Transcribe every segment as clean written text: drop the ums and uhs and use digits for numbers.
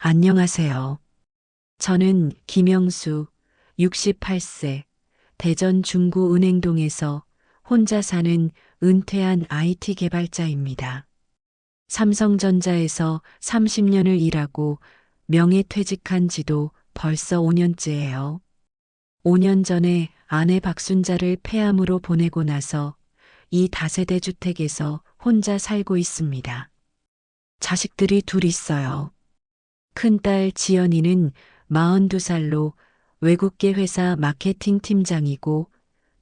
안녕하세요. 저는 김영수, 68세, 대전 중구 은행동에서 혼자 사는 은퇴한 IT 개발자입니다. 삼성전자에서 30년을 일하고 명예퇴직한 지도 벌써 5년째예요. 5년 전에 아내 박순자를 폐암으로 보내고 나서 이 다세대 주택에서 혼자 살고 있습니다. 자식들이 둘 있어요. 큰딸 지연이는 42살로 외국계 회사 마케팅 팀장이고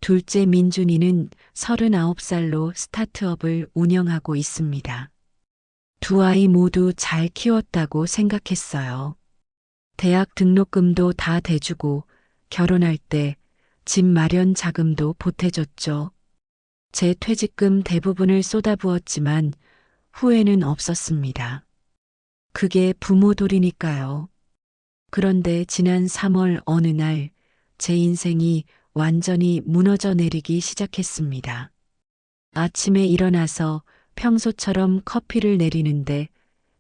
둘째 민준이는 39살로 스타트업을 운영하고 있습니다. 두 아이 모두 잘 키웠다고 생각했어요. 대학 등록금도 다 대주고 결혼할 때 집 마련 자금도 보태줬죠. 제 퇴직금 대부분을 쏟아부었지만 후회는 없었습니다. 그게 부모 돌이니까요. 그런데 지난 3월 어느 날 제 인생이 완전히 무너져 내리기 시작했습니다. 아침에 일어나서 평소처럼 커피를 내리는데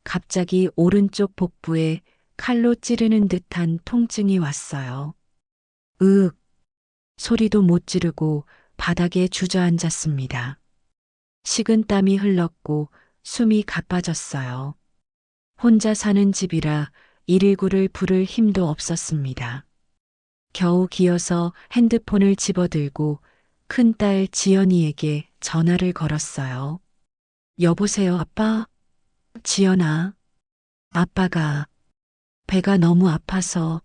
갑자기 오른쪽 복부에 칼로 찌르는 듯한 통증이 왔어요. 으윽! 소리도 못 지르고 바닥에 주저앉았습니다. 식은 땀이 흘렀고 숨이 가빠졌어요. 혼자 사는 집이라 119를 부를 힘도 없었습니다. 겨우 기어서 핸드폰을 집어들고 큰딸 지연이에게 전화를 걸었어요. 여보세요, 아빠? 지연아, 아빠가 배가 너무 아파서.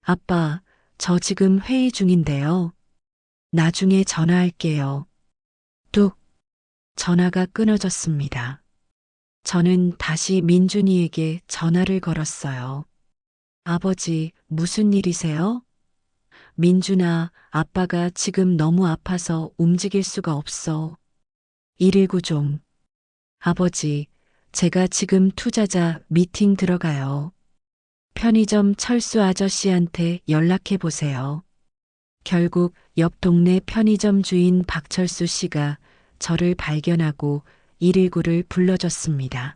아빠, 저 지금 회의 중인데요. 나중에 전화할게요. 뚝, 전화가 끊어졌습니다. 저는 다시 민준이에게 전화를 걸었어요. 아버지, 무슨 일이세요? 민준아, 아빠가 지금 너무 아파서 움직일 수가 없어. 119 좀. 아버지, 제가 지금 투자자 미팅 들어가요. 편의점 철수 아저씨한테 연락해 보세요. 결국 옆 동네 편의점 주인 박철수 씨가 저를 발견하고 119를 불러줬습니다.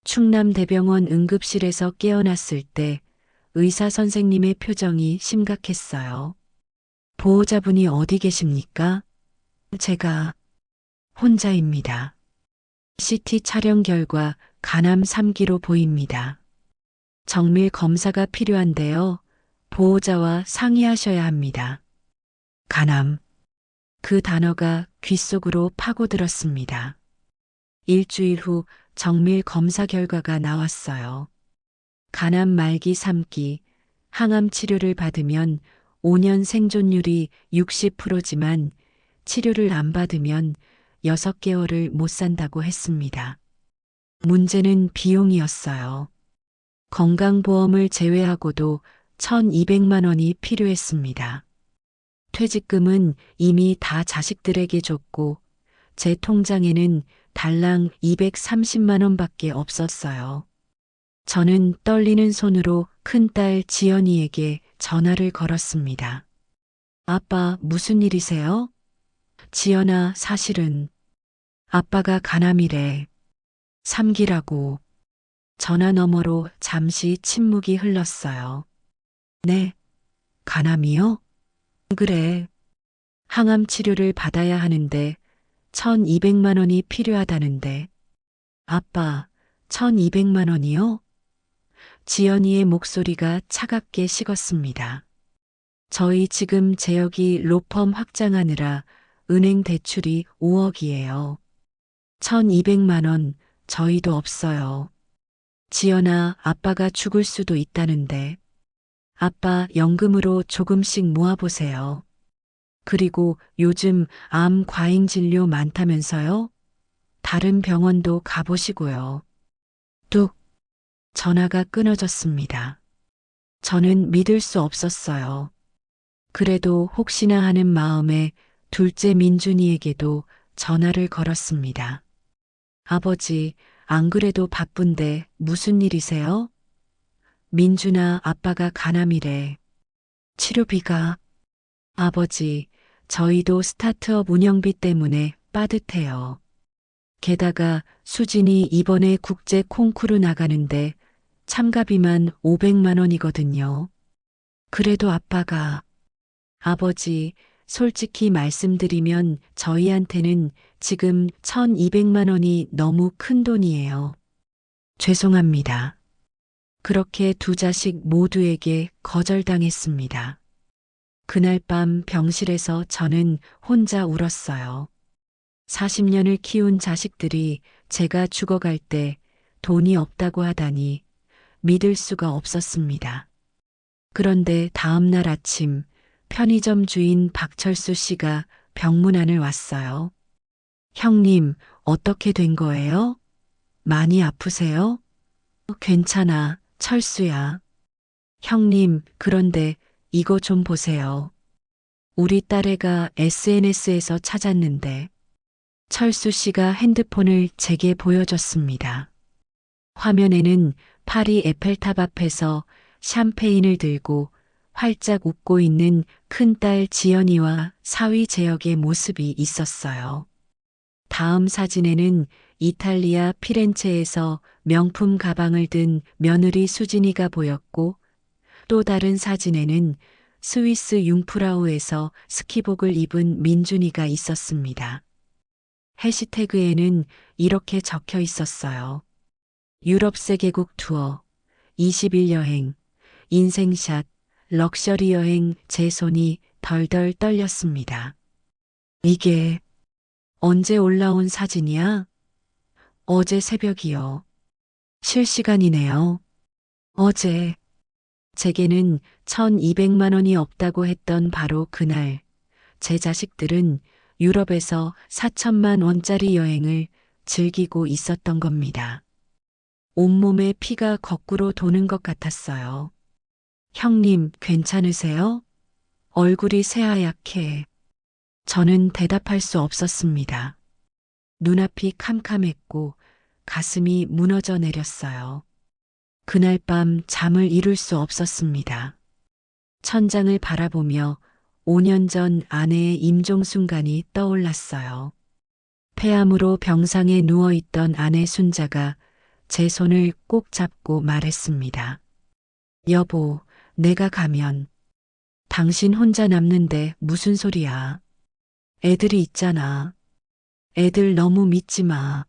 충남대병원 응급실에서 깨어났을 때 의사 선생님의 표정이 심각했어요. 보호자분이 어디 계십니까? 제가 혼자입니다. CT 촬영 결과 간암 3기로 보입니다. 정밀 검사가 필요한데요. 보호자와 상의하셔야 합니다. 간암. 그 단어가 귓속으로 파고들었습니다. 일주일 후 정밀 검사 결과가 나왔어요. 간암 말기 3기, 항암 치료를 받으면 5년 생존율이 60%지만 치료를 안 받으면 6개월을 못 산다고 했습니다. 문제는 비용이었어요. 건강보험을 제외하고도 1,200만 원이 필요했습니다. 퇴직금은 이미 다 자식들에게 줬고 제 통장에는 달랑 230만 원밖에 없었어요. 저는 떨리는 손으로 큰딸 지연이에게 전화를 걸었습니다. 아빠, 무슨 일이세요? 지연아, 사실은 아빠가 간암이래. 3기라고. 전화 너머로 잠시 침묵이 흘렀어요. 네, 간암이요? 그래. 항암 치료를 받아야 하는데 1,200만 원이 필요하다는데. 아빠, 1,200만 원이요? 지연이의 목소리가 차갑게 식었습니다. 저희 지금 재역이 로펌 확장하느라 은행 대출이 5억이에요. 1,200만 원 저희도 없어요. 지연아, 아빠가 죽을 수도 있다는데. 아빠 연금으로 조금씩 모아보세요. 그리고 요즘 암 과잉 진료 많다면서요? 다른 병원도 가보시고요. 뚝, 전화가 끊어졌습니다. 저는 믿을 수 없었어요. 그래도 혹시나 하는 마음에 둘째 민준이에게도 전화를 걸었습니다. 아버지, 안 그래도 바쁜데 무슨 일이세요? 민준아, 아빠가 간암이래. 치료비가. 아버지, 저희도 스타트업 운영비 때문에 빠듯해요. 게다가 수진이 이번에 국제 콩쿠르 나가는데 참가비만 500만 원이거든요. 그래도 아빠가, 아버지, 솔직히 말씀드리면 저희한테는 지금 1200만 원이 너무 큰 돈이에요. 죄송합니다. 그렇게 두 자식 모두에게 거절당했습니다. 그날 밤 병실에서 저는 혼자 울었어요. 40년을 키운 자식들이 제가 죽어갈 때 돈이 없다고 하다니 믿을 수가 없었습니다. 그런데 다음 날 아침 편의점 주인 박철수 씨가 병문안을 왔어요. 형님, 어떻게 된 거예요? 많이 아프세요? 괜찮아, 철수야. 형님, 그런데 이거 좀 보세요. 우리 딸애가 SNS에서 찾았는데 철수 씨가 핸드폰을 제게 보여줬습니다. 화면에는 파리 에펠탑 앞에서 샴페인을 들고 활짝 웃고 있는 큰딸 지연이와 사위 재혁의 모습이 있었어요. 다음 사진에는 이탈리아 피렌체에서 명품 가방을 든 며느리 수진이가 보였고 또 다른 사진에는 스위스 융프라우에서 스키복을 입은 민준이가 있었습니다. 해시태그에는 이렇게 적혀 있었어요. 유럽 세계국 투어, 20일 여행, 인생샷, 럭셔리 여행. 제 손이 덜덜 떨렸습니다. 이게 언제 올라온 사진이야? 어제 새벽이요. 실시간이네요. 어제 제게는 1200만 원이 없다고 했던 바로 그날 제 자식들은 유럽에서 4천만 원짜리 여행을 즐기고 있었던 겁니다. 온몸에 피가 거꾸로 도는 것 같았어요. 형님, 괜찮으세요? 얼굴이 새하얗게. 저는 대답할 수 없었습니다. 눈앞이 캄캄했고 가슴이 무너져 내렸어요. 그날 밤 잠을 이룰 수 없었습니다. 천장을 바라보며 5년 전 아내의 임종 순간이 떠올랐어요. 폐암으로 병상에 누워있던 아내 순자가 제 손을 꼭 잡고 말했습니다. 여보, 내가 가면 당신 혼자 남는데 무슨 소리야. 애들이 있잖아. 애들 너무 믿지 마.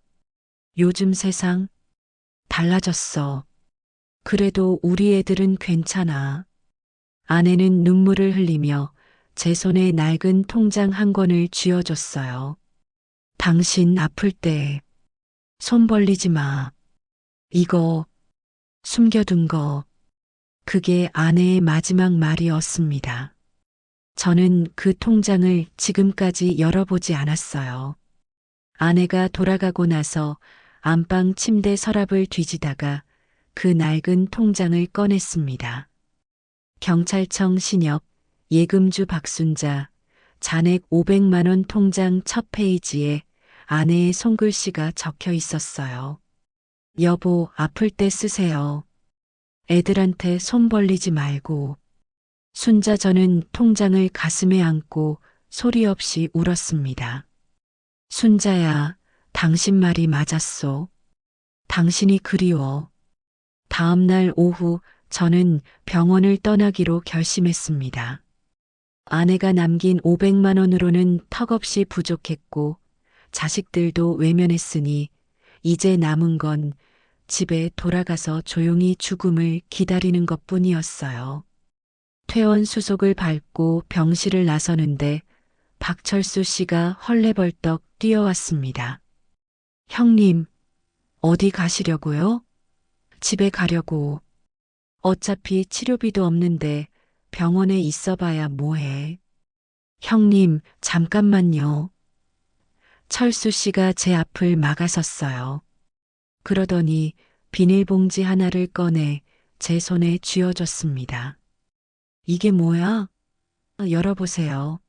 요즘 세상 달라졌어. 그래도 우리 애들은 괜찮아. 아내는 눈물을 흘리며 제 손에 낡은 통장 한 권을 쥐어줬어요. 당신 아플 때 손 벌리지 마. 이거 숨겨둔 거. 그게 아내의 마지막 말이었습니다. 저는 그 통장을 지금까지 열어보지 않았어요. 아내가 돌아가고 나서 안방 침대 서랍을 뒤지다가 그 낡은 통장을 꺼냈습니다. 경찰청 신협, 예금주 박순자, 잔액 500만 원 통장 첫 페이지에 아내의 손글씨가 적혀 있었어요. 여보, 아플 때 쓰세요. 애들한테 손 벌리지 말고. 순자. 저는 통장을 가슴에 안고 소리 없이 울었습니다. 순자야, 당신 말이 맞았소. 당신이 그리워. 다음 날 오후 저는 병원을 떠나기로 결심했습니다. 아내가 남긴 500만 원으로는 턱없이 부족했고 자식들도 외면했으니 이제 남은 건 집에 돌아가서 조용히 죽음을 기다리는 것뿐이었어요. 퇴원 수속을 밟고 병실을 나서는데 박철수 씨가 헐레벌떡 뛰어왔습니다. 형님, 어디 가시려고요? 집에 가려고. 어차피 치료비도 없는데 병원에 있어봐야 뭐해. 형님, 잠깐만요. 철수 씨가 제 앞을 막아섰어요. 그러더니 비닐봉지 하나를 꺼내 제 손에 쥐어줬습니다. 이게 뭐야? 열어보세요.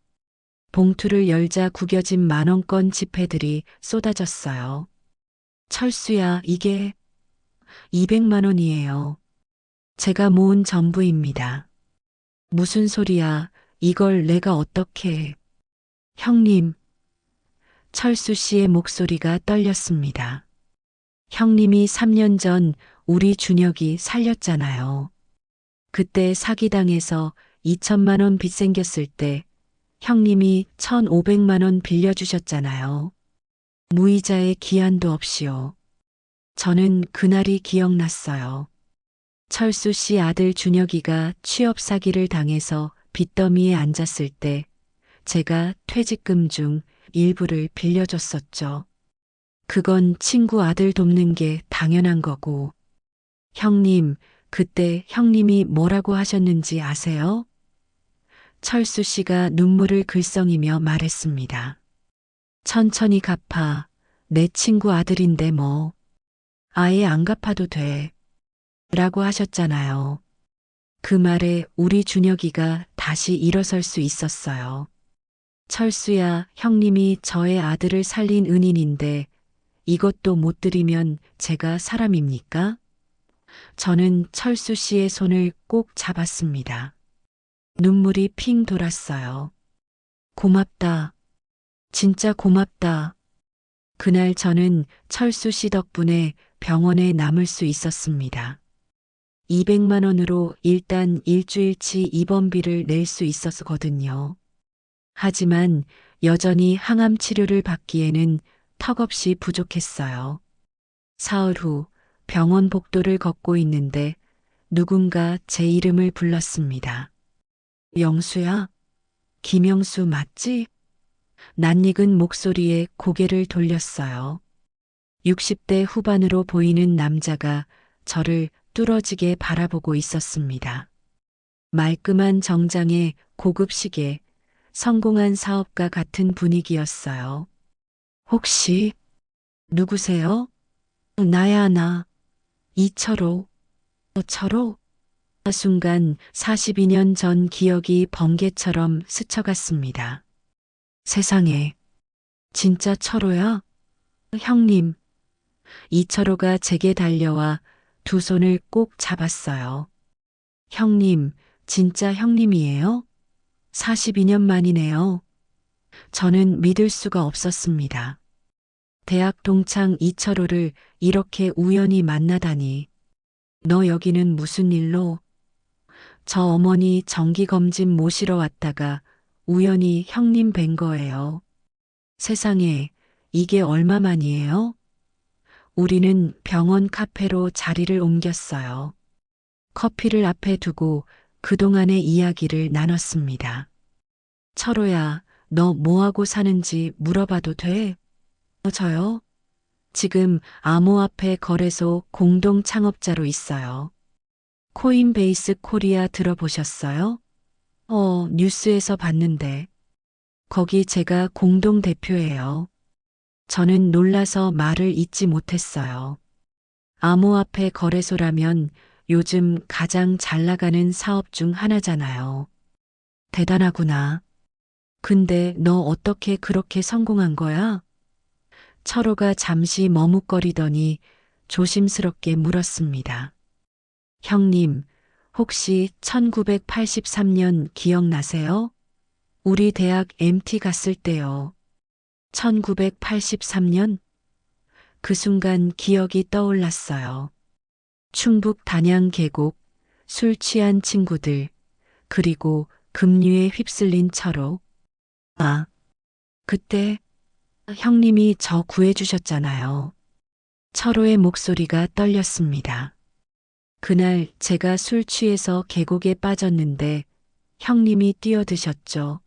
봉투를 열자 구겨진 만원권 지폐들이 쏟아졌어요. 철수야, 이게 200만 원이에요. 제가 모은 전부입니다. 무슨 소리야, 이걸 내가 어떻게. 형님. 철수 씨의 목소리가 떨렸습니다. 형님이 3년 전 우리 준혁이 살렸잖아요. 그때 사기당해서 2천만 원 빚 생겼을 때 형님이 1,500만 원 빌려주셨잖아요. 무이자의 기한도 없이요. 저는 그날이 기억났어요. 철수 씨 아들 준혁이가 취업 사기를 당해서 빚더미에 앉았을 때 제가 퇴직금 중 일부를 빌려줬었죠. 그건 친구 아들 돕는 게 당연한 거고. 형님, 그때 형님이 뭐라고 하셨는지 아세요? 철수 씨가 눈물을 글썽이며 말했습니다. 천천히 갚아. 내 친구 아들인데 뭐. 아예 안 갚아도 돼. 라고 하셨잖아요. 그 말에 우리 준혁이가 다시 일어설 수 있었어요. 철수야, 형님이 저의 아들을 살린 은인인데 이것도 못 드리면 제가 사람입니까? 저는 철수 씨의 손을 꼭 잡았습니다. 눈물이 핑 돌았어요. 고맙다. 진짜 고맙다. 그날 저는 철수 씨 덕분에 병원에 남을 수 있었습니다. 200만 원으로 일단 일주일치 입원비를 낼 수 있었거든요. 하지만 여전히 항암 치료를 받기에는 턱없이 부족했어요. 사흘 후 병원 복도를 걷고 있는데 누군가 제 이름을 불렀습니다. 영수야? 김영수 맞지? 낯익은 목소리에 고개를 돌렸어요. 60대 후반으로 보이는 남자가 저를 뚫어지게 바라보고 있었습니다. 말끔한 정장에 고급 시계, 성공한 사업가 같은 분위기였어요. 혹시 누구세요? 나야 나. 이철호. 철호? 순간 42년 전 기억이 번개처럼 스쳐갔습니다. 세상에. 진짜 철호야? 형님. 이철호가 제게 달려와 두 손을 꼭 잡았어요. 형님, 진짜 형님이에요? 42년 만이네요. 저는 믿을 수가 없었습니다. 대학 동창 이철호를 이렇게 우연히 만나다니. 너 여기는 무슨 일로? 저 어머니 정기검진 모시러 왔다가 우연히 형님 뵌 거예요. 세상에, 이게 얼마만이에요? 우리는 병원 카페로 자리를 옮겼어요. 커피를 앞에 두고 그동안의 이야기를 나눴습니다. 철호야, 너 뭐하고 사는지 물어봐도 돼? 저요? 지금 암호화폐 거래소 공동 창업자로 있어요. 코인베이스 코리아 들어보셨어요? 뉴스에서 봤는데. 거기 제가 공동 대표예요. 저는 놀라서 말을 잇지 못했어요. 암호화폐 거래소라면 요즘 가장 잘 나가는 사업 중 하나잖아요. 대단하구나. 근데 너 어떻게 그렇게 성공한 거야? 철호가 잠시 머뭇거리더니 조심스럽게 물었습니다. 형님, 혹시 1983년 기억나세요? 우리 대학 MT 갔을 때요. 1983년? 그 순간 기억이 떠올랐어요. 충북 단양 계곡, 술 취한 친구들, 그리고 급류에 휩쓸린 철호. 아, 그때 형님이 저 구해주셨잖아요. 철호의 목소리가 떨렸습니다. 그날 제가 술 취해서 계곡에 빠졌는데 형님이 뛰어드셨죠.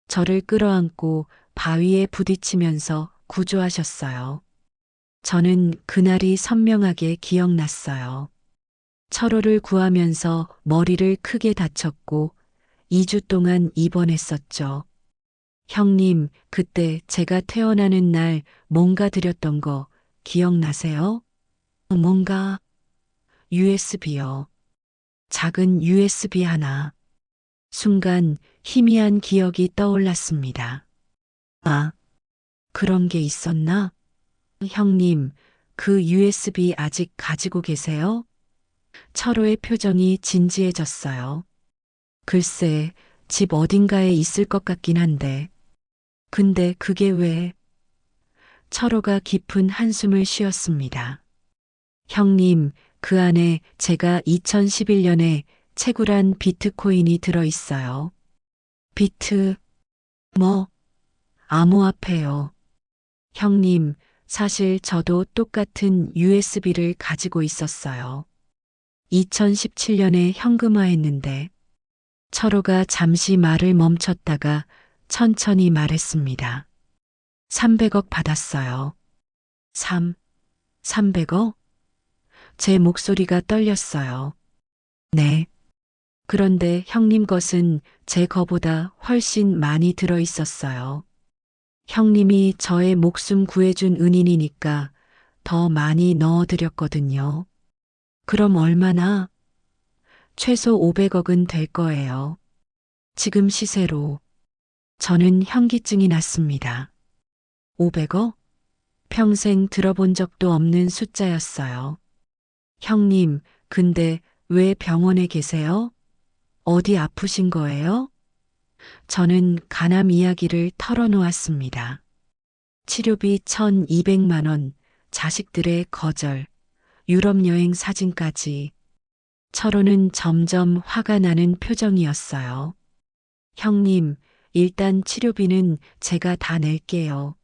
저를 끌어안고 바위에 부딪히면서 구조하셨어요. 저는 그날이 선명하게 기억났어요. 철호를 구하면서 머리를 크게 다쳤고 2주 동안 입원했었죠. 형님, 그때 제가 태어나는 날 뭔가 드렸던 거 기억나세요? 뭔가 USB요. 작은 USB 하나. 순간 희미한 기억이 떠올랐습니다. 아, 그런 게 있었나? 형님, 그 USB 아직 가지고 계세요? 철호의 표정이 진지해졌어요. 글쎄, 집 어딘가에 있을 것 같긴 한데. 근데 그게 왜? 철호가 깊은 한숨을 쉬었습니다. 형님, 그 안에 제가 2011년에 채굴한 비트코인이 들어 있어요. 비트, 뭐, 암호화폐요. 형님, 사실 저도 똑같은 USB를 가지고 있었어요. 2017년에 현금화했는데 철호가 잠시 말을 멈췄다가 천천히 말했습니다. 300억 받았어요. 300억? 제 목소리가 떨렸어요. 네. 그런데 형님 것은 제 거보다 훨씬 많이 들어 있었어요. 형님이 저의 목숨 구해준 은인이니까 더 많이 넣어드렸거든요. 그럼 얼마나? 최소 500억은 될 거예요. 지금 시세로. 저는 현기증이 났습니다. 500억? 평생 들어본 적도 없는 숫자였어요. 형님, 근데 왜 병원에 계세요? 어디 아프신 거예요? 저는 간암 이야기를 털어놓았습니다. 치료비 1,200만 원, 자식들의 거절, 유럽 여행 사진까지. 철호는 점점 화가 나는 표정이었어요. 형님, 일단 치료비는 제가 다 낼게요.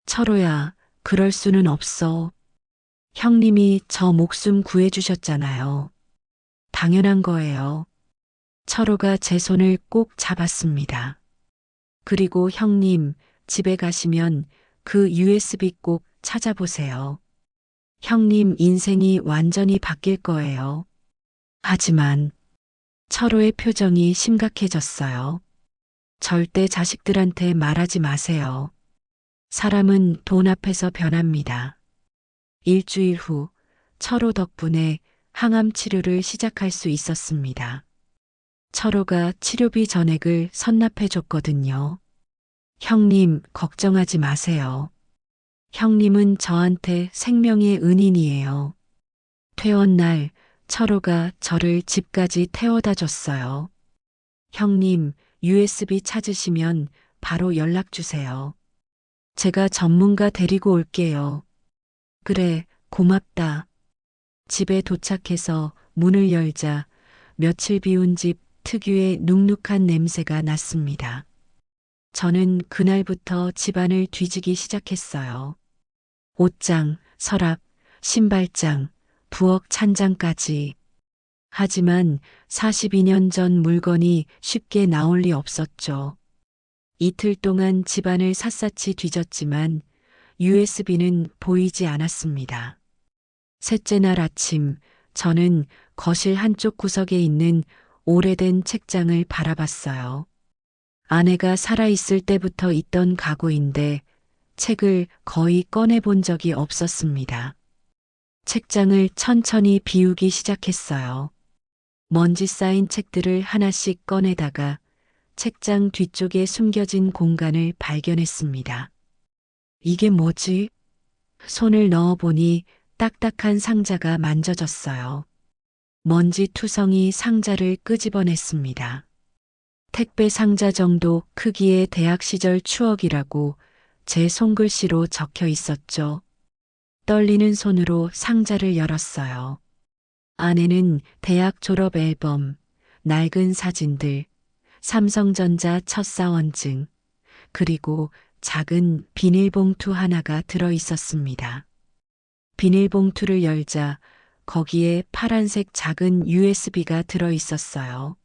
철호야, 그럴 수는 없어. 형님이 저 목숨 구해주셨잖아요. 당연한 거예요. 철호가 제 손을 꼭 잡았습니다. 그리고 형님, 집에 가시면 그 USB 꼭 찾아보세요. 형님 인생이 완전히 바뀔 거예요. 하지만 철호의 표정이 심각해졌어요. 절대 자식들한테 말하지 마세요. 사람은 돈 앞에서 변합니다. 일주일 후 철호 덕분에 항암 치료를 시작할 수 있었습니다. 철호가 치료비 전액을 선납해 줬거든요. 형님, 걱정하지 마세요. 형님은 저한테 생명의 은인이에요. 퇴원 날 철호가 저를 집까지 태워다 줬어요. 형님, USB 찾으시면 바로 연락 주세요. 제가 전문가 데리고 올게요. 그래, 고맙다. 집에 도착해서 문을 열자 며칠 비운 집 특유의 눅눅한 냄새가 났습니다. 저는 그날부터 집안을 뒤지기 시작했어요. 옷장, 서랍, 신발장, 부엌 찬장까지. 하지만 42년 전 물건이 쉽게 나올 리 없었죠. 이틀 동안 집안을 샅샅이 뒤졌지만 USB는 보이지 않았습니다. 셋째 날 아침, 저는 거실 한쪽 구석에 있는 오래된 책장을 바라봤어요. 아내가 살아있을 때부터 있던 가구인데 책을 거의 꺼내본 적이 없었습니다. 책장을 천천히 비우기 시작했어요. 먼지 쌓인 책들을 하나씩 꺼내다가 책장 뒤쪽에 숨겨진 공간을 발견했습니다. 이게 뭐지? 손을 넣어보니 딱딱한 상자가 만져졌어요. 먼지 투성이 상자를 끄집어냈습니다. 택배 상자 정도 크기의 대학 시절 추억이라고 제 손글씨로 적혀 있었죠. 떨리는 손으로 상자를 열었어요. 안에는 대학 졸업 앨범, 낡은 사진들, 삼성전자 첫 사원증, 그리고 작은 비닐봉투 하나가 들어 있었습니다. 비닐봉투를 열자 거기에 파란색 작은 USB가 들어 있었어요.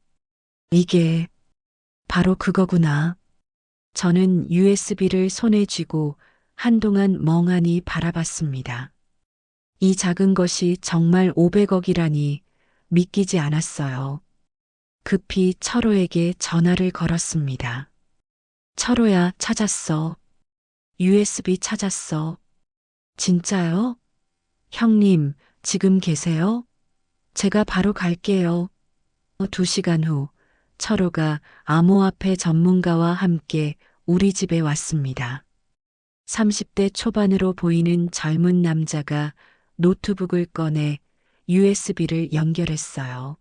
이게 바로 그거구나. 저는 USB를 손에 쥐고 한동안 멍하니 바라봤습니다. 이 작은 것이 정말 500억이라니 믿기지 않았어요. 급히 철호에게 전화를 걸었습니다. 철호야, 찾았어. USB 찾았어. 진짜요? 형님, 지금 계세요? 제가 바로 갈게요. 2시간 후, 철호가 암호화폐 전문가와 함께 우리 집에 왔습니다. 30대 초반으로 보이는 젊은 남자가 노트북을 꺼내 USB를 연결했어요.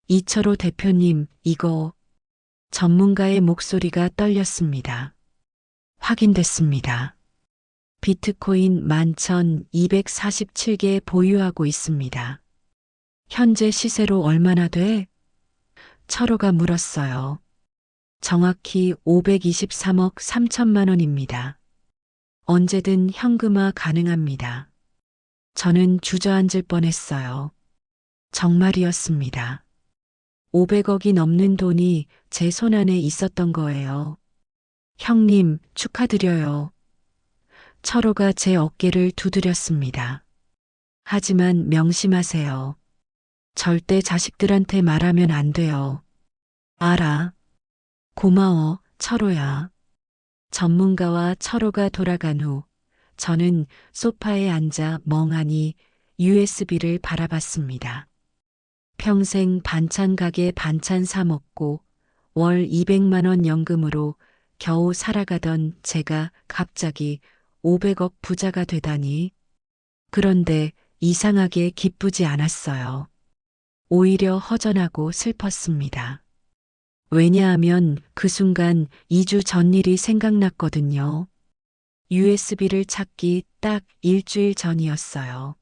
이철호 대표님, 이거 전문가의 목소리가 떨렸습니다. 확인됐습니다. 비트코인 11,247개 보유하고 있습니다. 현재 시세로 얼마나 돼? 철호가 물었어요. 정확히 523억 3천만 원입니다. 언제든 현금화 가능합니다. 저는 주저앉을 뻔했어요. 정말이었습니다. 500억이 넘는 돈이 제 손안에 있었던 거예요. 형님, 축하드려요. 철호가 제 어깨를 두드렸습니다. 하지만 명심하세요. 절대 자식들한테 말하면 안 돼요. 알아. 고마워, 철호야. 전문가와 철호가 돌아간 후 저는 소파에 앉아 멍하니 USB를 바라봤습니다. 평생 반찬 가게 반찬 사 먹고 월 200만 원 연금으로 겨우 살아가던 제가 갑자기 500억 부자가 되다니. 그런데 이상하게 기쁘지 않았어요. 오히려 허전하고 슬펐습니다. 왜냐하면 그 순간 2주 전 일이 생각났거든요. USB를 찾기 딱 일주일 전이었어요.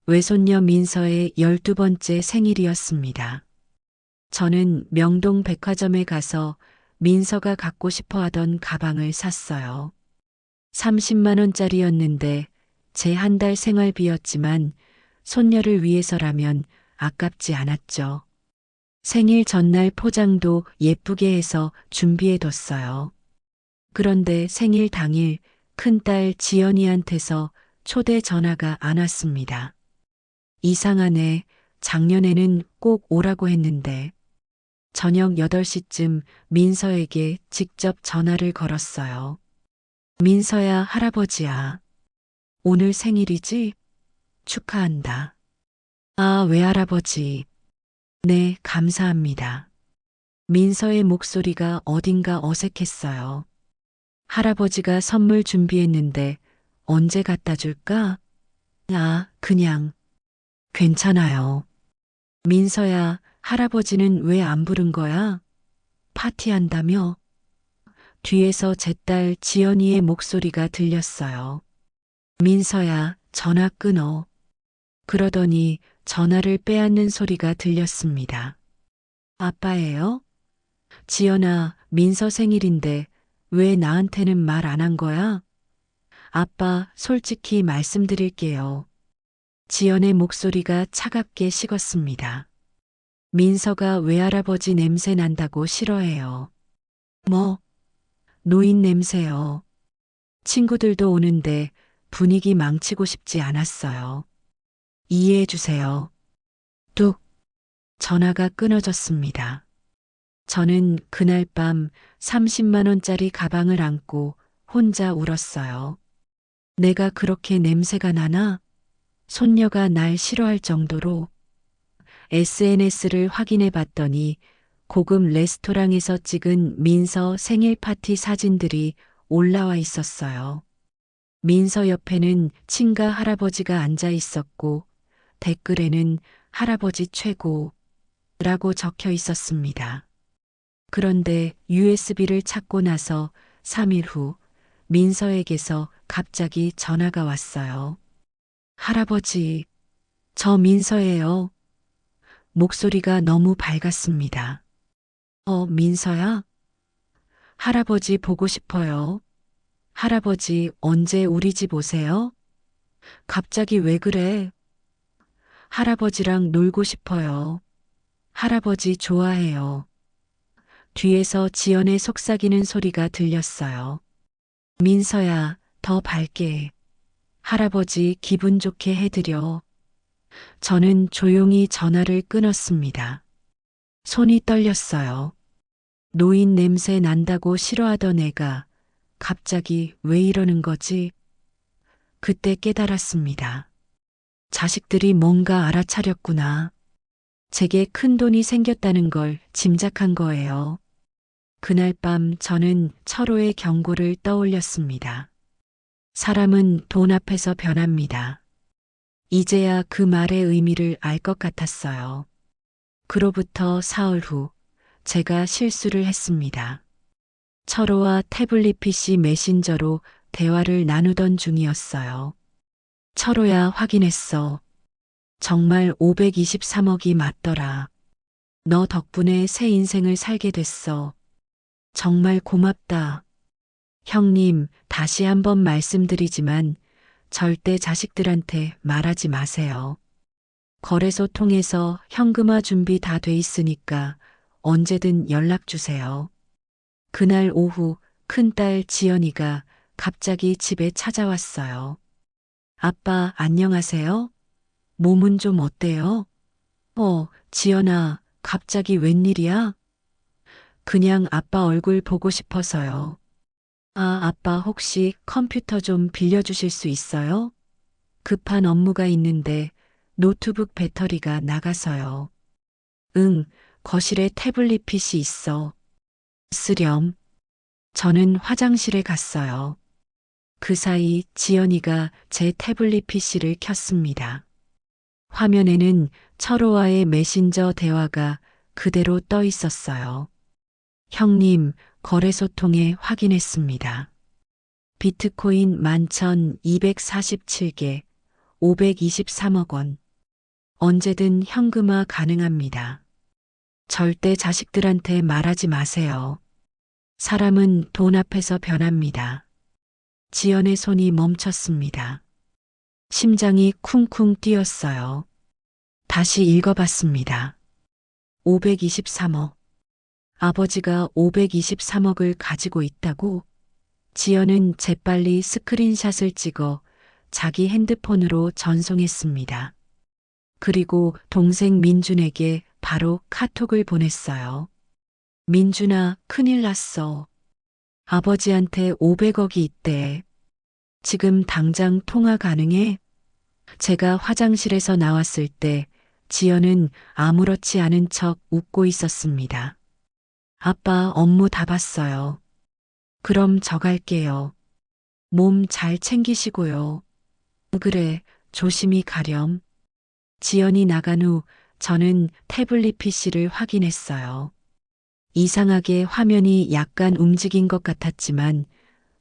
외손녀 민서의 12번째 생일이었습니다. 저는 명동 백화점에 가서 민서가 갖고 싶어 하던 가방을 샀어요. 30만 원짜리였는데 제 한 달 생활비였지만 손녀를 위해서라면 아깝지 않았죠. 생일 전날 포장도 예쁘게 해서 준비해뒀어요. 그런데 생일 당일 큰딸 지연이한테서 초대 전화가 안 왔습니다. 이상하네. 작년에는 꼭 오라고 했는데. 저녁 8시쯤 민서에게 직접 전화를 걸었어요. 민서야, 할아버지야. 오늘 생일이지? 축하한다. 아, 외할아버지. 네, 감사합니다. 민서의 목소리가 어딘가 어색했어요. 할아버지가 선물 준비했는데 언제 갖다 줄까? 아, 그냥. 괜찮아요. 민서야, 할아버지는 왜 안 부른 거야? 파티한다며? 뒤에서 제 딸 지연이의 목소리가 들렸어요. 민서야, 전화 끊어. 그러더니 전화를 빼앗는 소리가 들렸습니다. 아빠예요? 지연아, 민서 생일인데 왜 나한테는 말 안 한 거야? 아빠, 솔직히 말씀드릴게요. 지연의 목소리가 차갑게 식었습니다. 민서가 외할아버지 냄새 난다고 싫어해요. 뭐? 노인 냄새요. 친구들도 오는데 분위기 망치고 싶지 않았어요. 이해해 주세요. 뚝. 전화가 끊어졌습니다. 저는 그날 밤 30만 원짜리 가방을 안고 혼자 울었어요. 내가 그렇게 냄새가 나나? 손녀가 날 싫어할 정도로. SNS를 확인해 봤더니 고급 레스토랑에서 찍은 민서 생일 파티 사진들이 올라와 있었어요. 민서 옆에는 친가 할아버지가 앉아 있었고 댓글에는 할아버지 최고라고 적혀 있었습니다. 그런데 USB를 찾고 나서 3일 후 민서에게서 갑자기 전화가 왔어요. 할아버지, 저 민서예요. 목소리가 너무 밝았습니다. 민서야? 할아버지 보고 싶어요. 할아버지 언제 우리 집 오세요? 갑자기 왜 그래? 할아버지랑 놀고 싶어요. 할아버지 좋아해요. 뒤에서 지연의 속삭이는 소리가 들렸어요. 민서야, 더 밝게. 할아버지 기분 좋게 해드려. 저는 조용히 전화를 끊었습니다. 손이 떨렸어요. 노인 냄새 난다고 싫어하던 애가 갑자기 왜 이러는 거지? 그때 깨달았습니다. 자식들이 뭔가 알아차렸구나. 제게 큰 돈이 생겼다는 걸 짐작한 거예요. 그날 밤 저는 철호의 경고를 떠올렸습니다. 사람은 돈 앞에서 변합니다. 이제야 그 말의 의미를 알 것 같았어요. 그로부터 사흘 후 제가 실수를 했습니다. 철호와 태블릿 PC 메신저로 대화를 나누던 중이었어요. 철호야, 확인했어. 정말 523억이 맞더라. 너 덕분에 새 인생을 살게 됐어. 정말 고맙다. 형님, 다시 한번 말씀드리지만 절대 자식들한테 말하지 마세요. 거래소 통해서 현금화 준비 다 돼 있으니까 언제든 연락 주세요. 그날 오후 큰딸 지연이가 갑자기 집에 찾아왔어요. 아빠, 안녕하세요? 몸은 좀 어때요? 지연아, 갑자기 웬일이야? 그냥 아빠 얼굴 보고 싶어서요. 아빠 혹시 컴퓨터 좀 빌려주실 수 있어요? 급한 업무가 있는데 노트북 배터리가 나가서요. 응, 거실에 태블릿 PC 있어. 쓰렴. 저는 화장실에 갔어요. 그 사이 지연이가 제 태블릿 PC를 켰습니다. 화면에는 철호와의 메신저 대화가 그대로 떠 있었어요. 형님, 거래소 통해 확인했습니다. 비트코인 11,247개, 523억 원. 언제든 현금화 가능합니다. 절대 자식들한테 말하지 마세요. 사람은 돈 앞에서 변합니다. 지연의 손이 멈췄습니다. 심장이 쿵쿵 뛰었어요. 다시 읽어봤습니다. 523억. 아버지가 523억을 가지고 있다고? 지연은 재빨리 스크린샷을 찍어 자기 핸드폰으로 전송했습니다. 그리고 동생 민준에게 바로 카톡을 보냈어요. 민준아, 큰일 났어. 아버지한테 500억이 있대. 지금 당장 통화 가능해? 제가 화장실에서 나왔을 때 지연은 아무렇지 않은 척 웃고 있었습니다. 아빠, 업무 다 봤어요. 그럼 저 갈게요. 몸 잘 챙기시고요. 그래, 조심히 가렴. 지연이 나간 후 저는 태블릿 PC를 확인했어요. 이상하게 화면이 약간 움직인 것 같았지만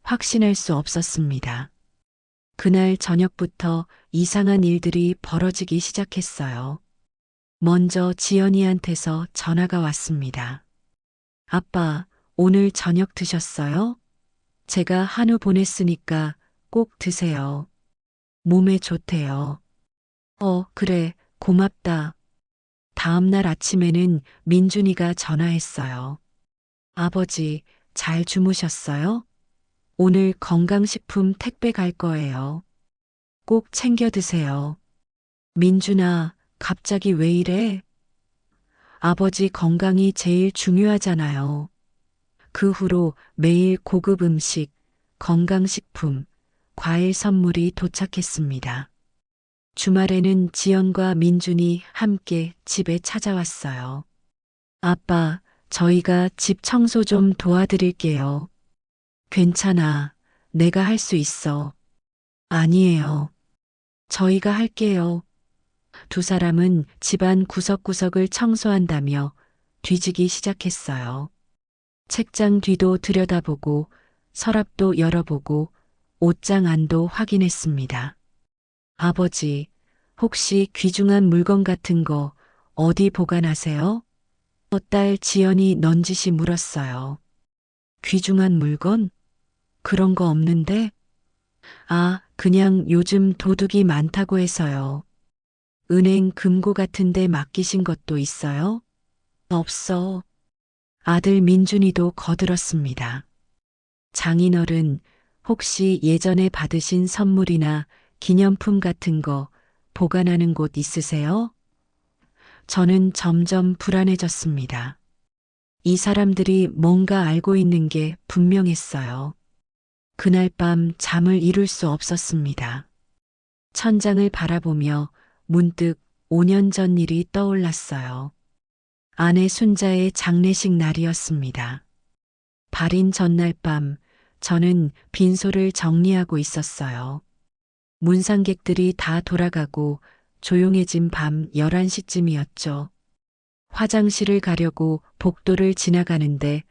확신할 수 없었습니다. 그날 저녁부터 이상한 일들이 벌어지기 시작했어요. 먼저 지연이한테서 전화가 왔습니다. 아빠, 오늘 저녁 드셨어요? 제가 한우 보냈으니까 꼭 드세요. 몸에 좋대요. 그래, 고맙다. 다음 날 아침에는 민준이가 전화했어요. 아버지, 잘 주무셨어요? 오늘 건강식품 택배 갈 거예요. 꼭 챙겨 드세요. 민준아, 갑자기 왜 이래? 아버지 건강이 제일 중요하잖아요. 그 후로 매일 고급 음식, 건강식품, 과일 선물이 도착했습니다. 주말에는 지연과 민준이 함께 집에 찾아왔어요. 아빠, 저희가 집 청소 좀 도와드릴게요. 괜찮아. 내가 할 수 있어. 아니에요. 저희가 할게요. 두 사람은 집안 구석구석을 청소한다며 뒤지기 시작했어요. 책장 뒤도 들여다보고 서랍도 열어보고 옷장 안도 확인했습니다. 아버지, 혹시 귀중한 물건 같은 거 어디 보관하세요? 딸 지연이 넌지시 물었어요. 귀중한 물건? 그런 거 없는데? 그냥 요즘 도둑이 많다고 해서요. 은행 금고 같은 데 맡기신 것도 있어요? 없어. 아들 민준이도 거들었습니다. 장인어른, 혹시 예전에 받으신 선물이나 기념품 같은 거 보관하는 곳 있으세요? 저는 점점 불안해졌습니다. 이 사람들이 뭔가 알고 있는 게 분명했어요. 그날 밤 잠을 이룰 수 없었습니다. 천장을 바라보며 문득 5년 전 일이 떠올랐어요. 아내 순자의 장례식 날이었습니다. 발인 전날 밤 저는 빈소를 정리하고 있었어요. 문상객들이 다 돌아가고 조용해진 밤 11시쯤이었죠. 화장실을 가려고 복도를 지나가는데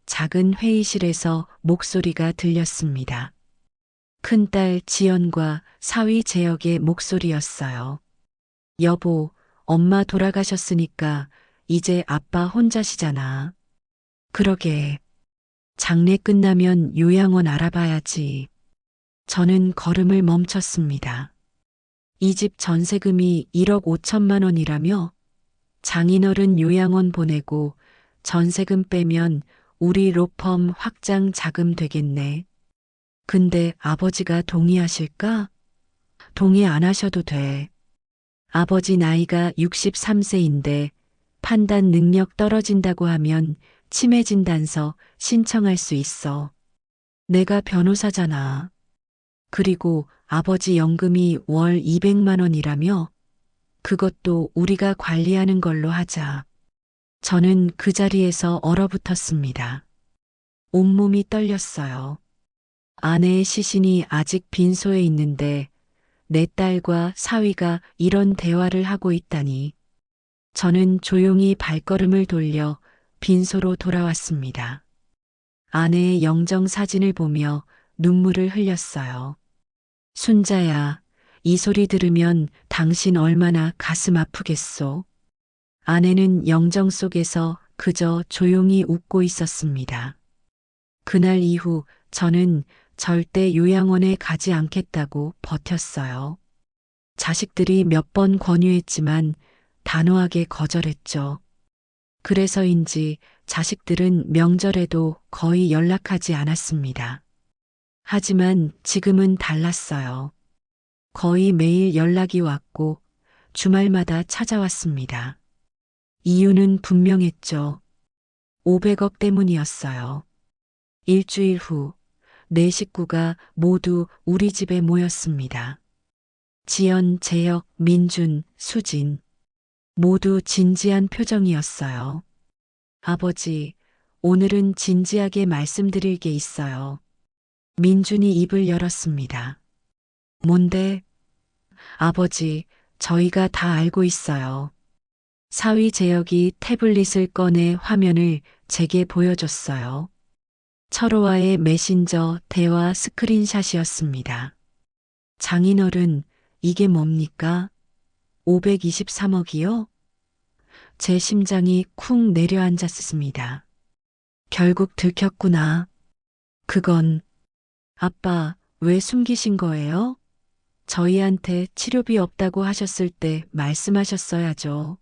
작은 회의실에서 목소리가 들렸습니다. 큰딸 지연과 사위 재혁의 목소리였어요. 여보, 엄마 돌아가셨으니까 이제 아빠 혼자시잖아. 그러게. 장례 끝나면 요양원 알아봐야지. 저는 걸음을 멈췄습니다. 이 집 전세금이 1억 5천만 원이라며? 장인어른 요양원 보내고 전세금 빼면 우리 로펌 확장 자금 되겠네. 근데 아버지가 동의하실까? 동의 안 하셔도 돼. 아버지 나이가 63세인데 판단 능력 떨어진다고 하면 치매 진단서 신청할 수 있어. 내가 변호사잖아. 그리고 아버지 연금이 월 200만 원이라며? 그것도 우리가 관리하는 걸로 하자. 저는 그 자리에서 얼어붙었습니다. 온몸이 떨렸어요. 아내의 시신이 아직 빈소에 있는데 내 딸과 사위가 이런 대화를 하고 있다니. 저는 조용히 발걸음을 돌려 빈소로 돌아왔습니다. 아내의 영정 사진을 보며 눈물을 흘렸어요. 순자야, 이 소리 들으면 당신 얼마나 가슴 아프겠소. 아내는 영정 속에서 그저 조용히 웃고 있었습니다. 그날 이후 저는 절대 요양원에 가지 않겠다고 버텼어요. 자식들이 몇 번 권유했지만 단호하게 거절했죠. 그래서인지 자식들은 명절에도 거의 연락하지 않았습니다. 하지만 지금은 달랐어요. 거의 매일 연락이 왔고 주말마다 찾아왔습니다. 이유는 분명했죠. 500억 때문이었어요. 일주일 후, 네 식구가 모두 우리 집에 모였습니다. 지연, 재혁, 민준, 수진. 모두 진지한 표정이었어요. 아버지, 오늘은 진지하게 말씀드릴 게 있어요. 민준이 입을 열었습니다. 뭔데? 아버지, 저희가 다 알고 있어요. 사위 재혁이 태블릿을 꺼내 화면을 제게 보여줬어요. 철호와의 메신저 대화 스크린샷이었습니다. 장인어른, 이게 뭡니까? 523억이요? 제 심장이 쿵 내려앉았습니다. 결국 들켰구나. 그건, 아빠, 왜 숨기신 거예요? 저희한테 치료비 없다고 하셨을 때 말씀하셨어야죠.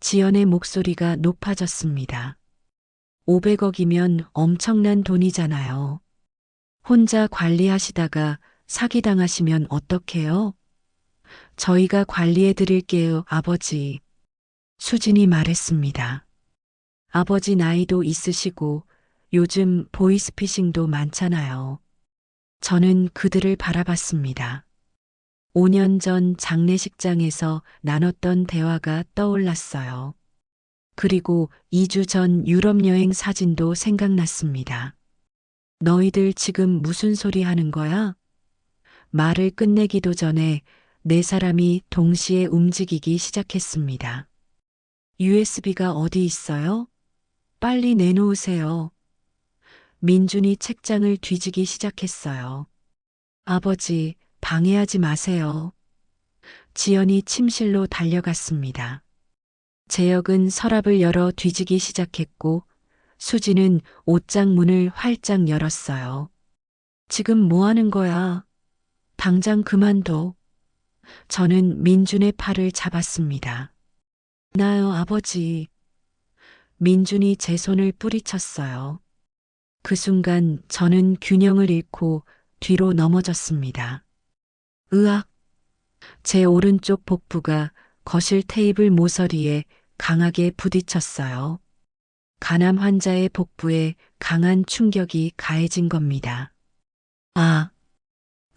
지연의 목소리가 높아졌습니다. 500억이면 엄청난 돈이잖아요. 혼자 관리하시다가 사기당하시면 어떡해요? 저희가 관리해 드릴게요, 아버지. 수진이 말했습니다. 아버지 나이도 있으시고 요즘 보이스피싱도 많잖아요. 저는 그들을 바라봤습니다. 5년 전 장례식장에서 나눴던 대화가 떠올랐어요. 그리고 2주 전 유럽 여행 사진도 생각났습니다. 너희들 지금 무슨 소리 하는 거야? 말을 끝내기도 전에 네 사람이 동시에 움직이기 시작했습니다. USB가 어디 있어요? 빨리 내놓으세요. 민준이 책장을 뒤지기 시작했어요. 아버지, 방해하지 마세요. 지연이 침실로 달려갔습니다. 재혁은 서랍을 열어 뒤지기 시작했고 수지는 옷장 문을 활짝 열었어요. 지금 뭐 하는 거야? 당장 그만둬. 저는 민준의 팔을 잡았습니다. 나요, 아버지. 민준이 제 손을 뿌리쳤어요. 그 순간 저는 균형을 잃고 뒤로 넘어졌습니다. 으악! 제 오른쪽 복부가 거실 테이블 모서리에 강하게 부딪혔어요. 간암 환자의 복부에 강한 충격이 가해진 겁니다. 아,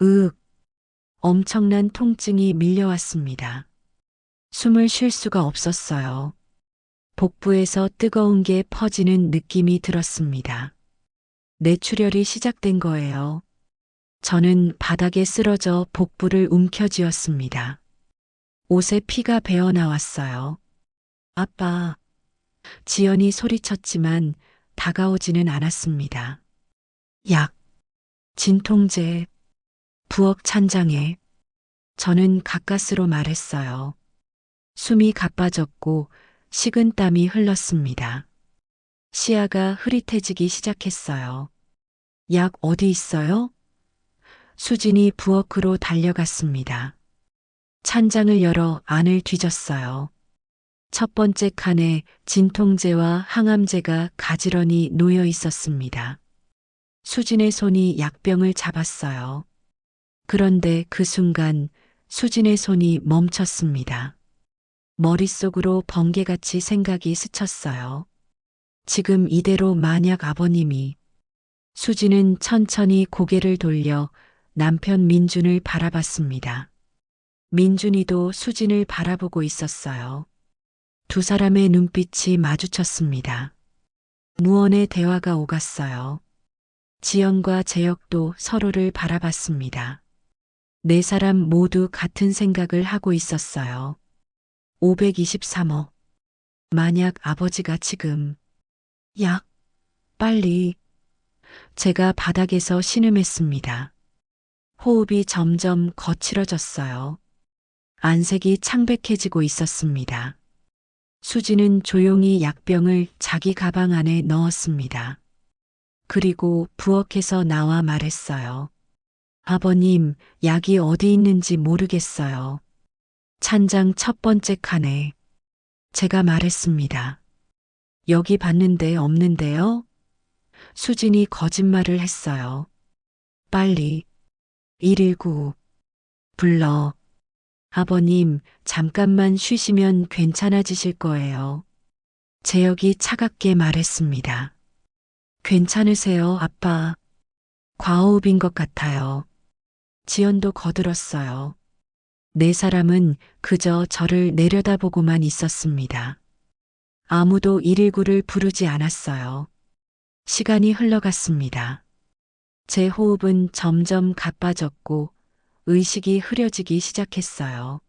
으윽! 엄청난 통증이 밀려왔습니다. 숨을 쉴 수가 없었어요. 복부에서 뜨거운 게 퍼지는 느낌이 들었습니다. 뇌출혈이 시작된 거예요. 저는 바닥에 쓰러져 복부를 움켜쥐었습니다. 옷에 피가 배어 나왔어요. 아빠. 지연이 소리쳤지만 다가오지는 않았습니다. 약, 진통제, 부엌 찬장에. 저는 가까스로 말했어요. 숨이 가빠졌고 식은 땀이 흘렀습니다. 시야가 흐릿해지기 시작했어요. 약 어디 있어요? 수진이 부엌으로 달려갔습니다. 찬장을 열어 안을 뒤졌어요. 첫 번째 칸에 진통제와 항암제가 가지런히 놓여 있었습니다. 수진의 손이 약병을 잡았어요. 그런데 그 순간 수진의 손이 멈췄습니다. 머릿속으로 번개같이 생각이 스쳤어요. 지금 이대로 만약 아버님이 수진은 천천히 고개를 돌려 남편 민준을 바라봤습니다. 민준이도 수진을 바라보고 있었어요. 두 사람의 눈빛이 마주쳤습니다. 무언의 대화가 오갔어요. 지연과 재혁도 서로를 바라봤습니다. 네 사람 모두 같은 생각을 하고 있었어요. 523호. 만약 아버지가 지금 약 빨리. 제가 바닥에서 신음했습니다. 호흡이 점점 거칠어졌어요. 안색이 창백해지고 있었습니다. 수지는 조용히 약병을 자기 가방 안에 넣었습니다. 그리고 부엌에서 나와 말했어요. 아버님, 약이 어디 있는지 모르겠어요. 찬장 첫 번째 칸에. 제가 말했습니다. 여기 봤는데 없는데요? 수진이 거짓말을 했어요. 빨리 119 불러. 아버님, 잠깐만 쉬시면 괜찮아지실 거예요. 재혁이 차갑게 말했습니다. 괜찮으세요, 아빠? 과호흡인 것 같아요. 지연도 거들었어요. 네 사람은 그저 저를 내려다보고만 있었습니다. 아무도 119를 부르지 않았어요. 시간이 흘러갔습니다. 제 호흡은 점점 가빠졌고 의식이 흐려지기 시작했어요.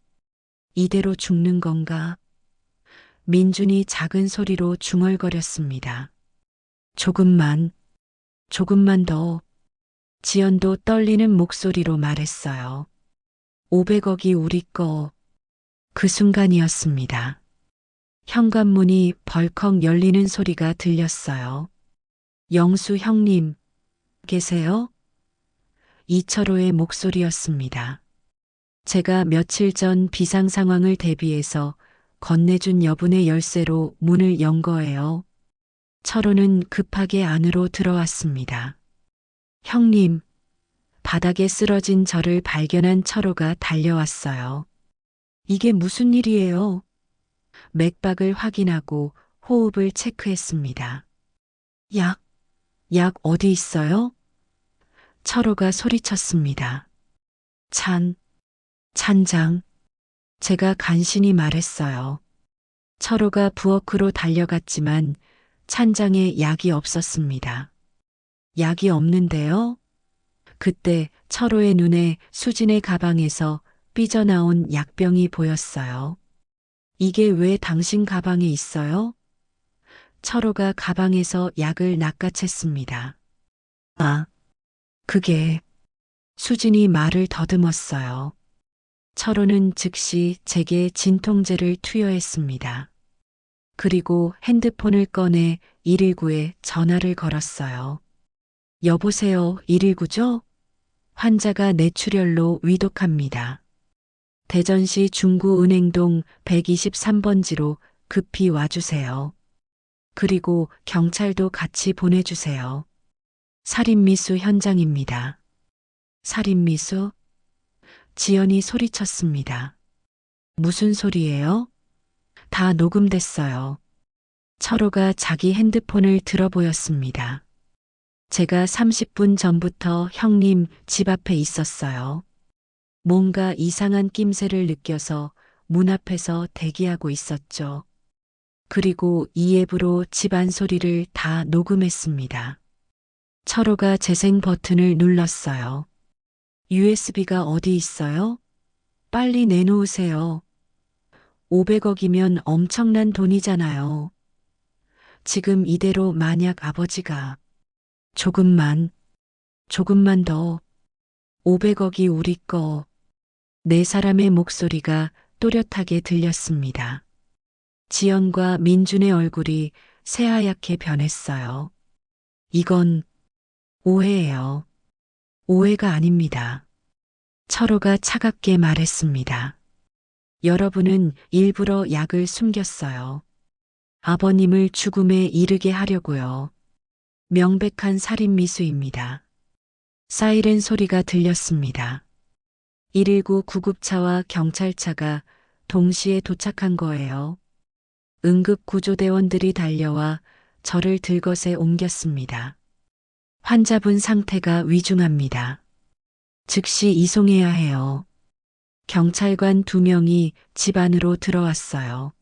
이대로 죽는 건가? 민준이 작은 소리로 중얼거렸습니다. 조금만 더. 지연도 떨리는 목소리로 말했어요. 500억이 우리 거. 그 순간이었습니다. 현관문이 벌컥 열리는 소리가 들렸어요. 영수 형님, 계세요? 이철호의 목소리였습니다. 제가 며칠 전 비상 상황을 대비해서 건네준 여분의 열쇠로 문을 연 거예요. 철호는 급하게 안으로 들어왔습니다. 형님, 바닥에 쓰러진 저를 발견한 철호가 달려왔어요. 이게 무슨 일이에요? 맥박을 확인하고 호흡을 체크했습니다. 약 어디 있어요? 철호가 소리쳤습니다. 찬장. 제가 간신히 말했어요. 철호가 부엌으로 달려갔지만 찬장에 약이 없었습니다. 약이 없는데요? 그때 철호의 눈에 수진의 가방에서 삐져나온 약병이 보였어요. 이게 왜 당신 가방에 있어요? 철호가 가방에서 약을 낚아챘습니다. 아, 그게. 수진이 말을 더듬었어요. 철호는 즉시 제게 진통제를 투여했습니다. 그리고 핸드폰을 꺼내 119에 전화를 걸었어요. 여보세요, 119죠? 환자가 뇌출혈로 위독합니다. 대전시 중구은행동 123번지로 급히 와주세요. 그리고 경찰도 같이 보내주세요. 살인미수 현장입니다. 살인미수? 지연이 소리쳤습니다. 무슨 소리예요? 다 녹음됐어요. 철호가 자기 핸드폰을 들어보였습니다. 제가 30분 전부터 형님 집 앞에 있었어요. 뭔가 이상한 낌새를 느껴서 문 앞에서 대기하고 있었죠. 그리고 이 앱으로 집안 소리를 다 녹음했습니다. 철호가 재생 버튼을 눌렀어요. USB가 어디 있어요? 빨리 내놓으세요. 500억이면 엄청난 돈이잖아요. 지금 이대로 만약 아버지가 조금만 더. 500억이 우리 거. 네 사람의 목소리가 또렷하게 들렸습니다. 지연과 민준의 얼굴이 새하얗게 변했어요. 이건 오해예요. 오해가 아닙니다. 철호가 차갑게 말했습니다. 여러분은 일부러 약을 숨겼어요. 아버님을 죽음에 이르게 하려고요. 명백한 살인 미수입니다. 사이렌 소리가 들렸습니다. 119 구급차와 경찰차가 동시에 도착한 거예요. 응급구조대원들이 달려와 저를 들것에 옮겼습니다. 환자분 상태가 위중합니다. 즉시 이송해야 해요. 경찰관 2명이 집 안으로 들어왔어요.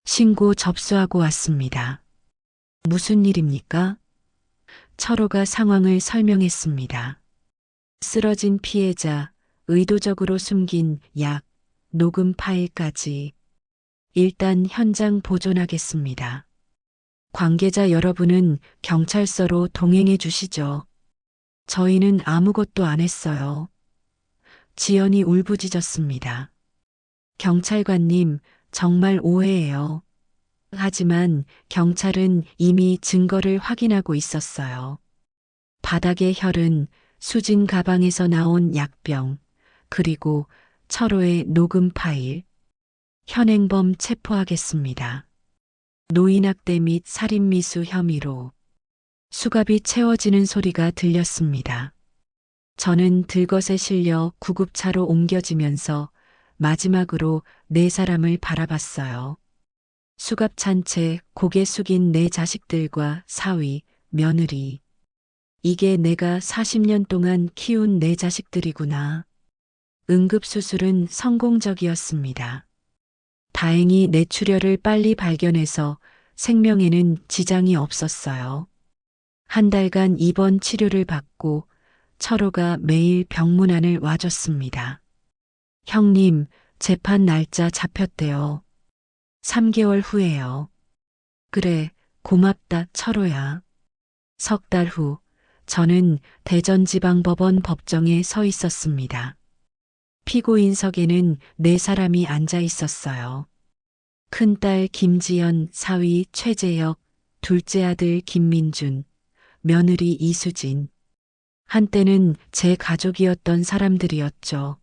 신고 접수하고 왔습니다. 무슨 일입니까? 철호가 상황을 설명했습니다. 쓰러진 피해자, 의도적으로 숨긴 약, 녹음 파일까지. 일단 현장 보존하겠습니다. 관계자 여러분은 경찰서로 동행해 주시죠. 저희는 아무것도 안 했어요. 지연이 울부짖었습니다. 경찰관님, 정말 오해예요. 하지만 경찰은 이미 증거를 확인하고 있었어요. 바닥의 혈흔, 수진 가방에서 나온 약병, 그리고 철호의 녹음 파일. 현행범 체포하겠습니다. 노인학대 및 살인미수 혐의로. 수갑이 채워지는 소리가 들렸습니다. 저는 들것에 실려 구급차로 옮겨지면서 마지막으로 4사람을 바라봤어요. 수갑 찬 채 고개 숙인 4자식들과 사위, 며느리. 이게 내가 40년 동안 키운 4자식들이구나. 응급수술은 성공적이었습니다. 다행히 뇌출혈을 빨리 발견해서 생명에는 지장이 없었어요. 한 달간 입원 치료를 받고 철호가 매일 병문안을 와줬습니다. 형님, 재판 날짜 잡혔대요. 3개월 후에요. 그래, 고맙다, 철호야. 3달 후, 저는 대전지방법원 법정에 서 있었습니다. 피고인석에는 4사람이 앉아 있었어요. 큰딸 김지연, 사위 최재혁, 둘째 아들 김민준, 며느리 이수진. 한때는 제 가족이었던 사람들이었죠.